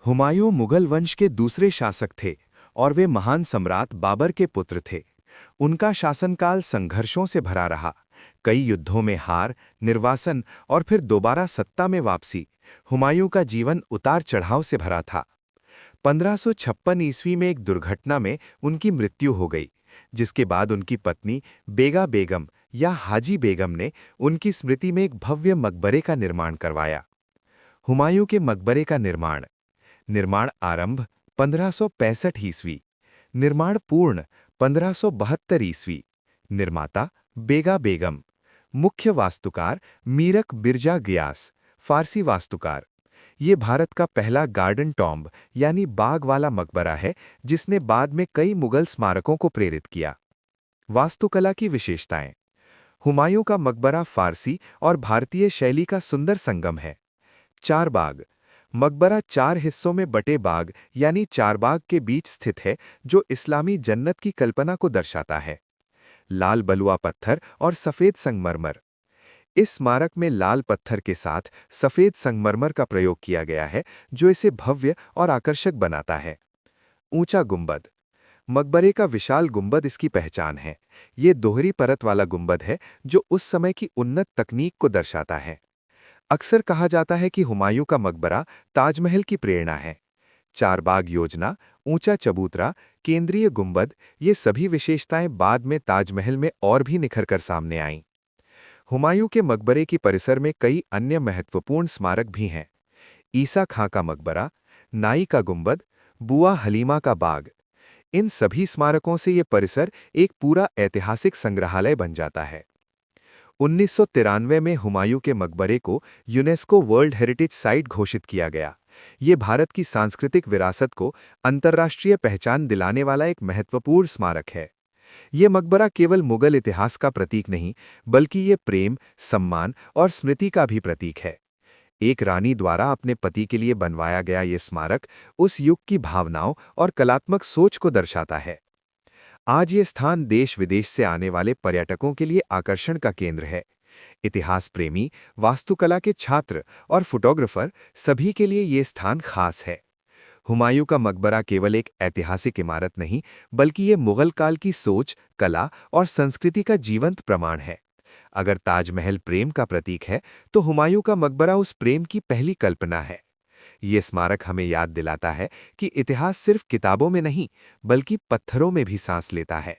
हुमायूं मुगल वंश के दूसरे शासक थे और वे महान सम्राट बाबर के पुत्र थे। उनका शासनकाल संघर्षों से भरा रहा। कई युद्धों में हार, निर्वासन और फिर दोबारा सत्ता में वापसी। हुमायूं का जीवन उतार चढ़ाव से भरा था। 1556 ईस्वी में एक दुर्घटना में उनकी मृत्यु हो गई, जिसके बाद उनकी पत्नी बेगा बेगम या हाजी बेगम ने उनकी स्मृति में एक भव्य मकबरे का निर्माण करवाया। हुमायूं के मकबरे का निर्माण निर्माण आरंभ 1565 ईस्वी, निर्माण पूर्ण 1572 ईस्वी। निर्माता बेगा बेगम। मुख्य वास्तुकार मीरक बिरजा गियास, फारसी वास्तुकार। ये भारत का पहला गार्डन टॉम्ब यानी बाग वाला मकबरा है, जिसने बाद में कई मुगल स्मारकों को प्रेरित किया। वास्तुकला की विशेषताएं। हुमायूं का मकबरा फारसी और भारतीय शैली का सुंदर संगम है। चार बाग। मकबरा चार हिस्सों में बटे बाग यानी चार बाग के बीच स्थित है, जो इस्लामी जन्नत की कल्पना को दर्शाता है। लाल बलुआ पत्थर और सफ़ेद संगमरमर। इस स्मारक में लाल पत्थर के साथ सफ़ेद संगमरमर का प्रयोग किया गया है, जो इसे भव्य और आकर्षक बनाता है। ऊंचा गुंबद। मकबरे का विशाल गुंबद इसकी पहचान है। ये दोहरी परत वाला गुंबद है, जो उस समय की उन्नत तकनीक को दर्शाता है। अक्सर कहा जाता है कि हुमायूं का मकबरा ताजमहल की प्रेरणा है। चार बाग योजना, ऊंचा चबूतरा, केंद्रीय गुंबद, ये सभी विशेषताएं बाद में ताजमहल में और भी निखर कर सामने आईं। हुमायूं के मकबरे की परिसर में कई अन्य महत्वपूर्ण स्मारक भी हैं। ईसा खां का मकबरा, नाई का गुंबद, बुआ हलीमा का बाग। इन सभी स्मारकों से ये परिसर एक पूरा ऐतिहासिक संग्रहालय बन जाता है। 1993 में हुमायूं के मकबरे को यूनेस्को वर्ल्ड हेरिटेज साइट घोषित किया गया। ये भारत की सांस्कृतिक विरासत को अंतर्राष्ट्रीय पहचान दिलाने वाला एक महत्वपूर्ण स्मारक है। ये मकबरा केवल मुगल इतिहास का प्रतीक नहीं, बल्कि ये प्रेम, सम्मान और स्मृति का भी प्रतीक है। एक रानी द्वारा अपने पति के लिए बनवाया गया ये स्मारक उस युग की भावनाओं और कलात्मक सोच को दर्शाता है। आज ये स्थान देश विदेश से आने वाले पर्यटकों के लिए आकर्षण का केंद्र है। इतिहास प्रेमी, वास्तुकला के छात्र और फोटोग्राफर सभी के लिए ये स्थान खास है। हुमायूं का मकबरा केवल एक ऐतिहासिक इमारत नहीं, बल्कि ये मुगल काल की सोच, कला और संस्कृति का जीवंत प्रमाण है। अगर ताजमहल प्रेम का प्रतीक है, तो हुमायूं का मकबरा उस प्रेम की पहली कल्पना है। ये स्मारक हमें याद दिलाता है कि इतिहास सिर्फ किताबों में नहीं, बल्कि पत्थरों में भी सांस लेता है।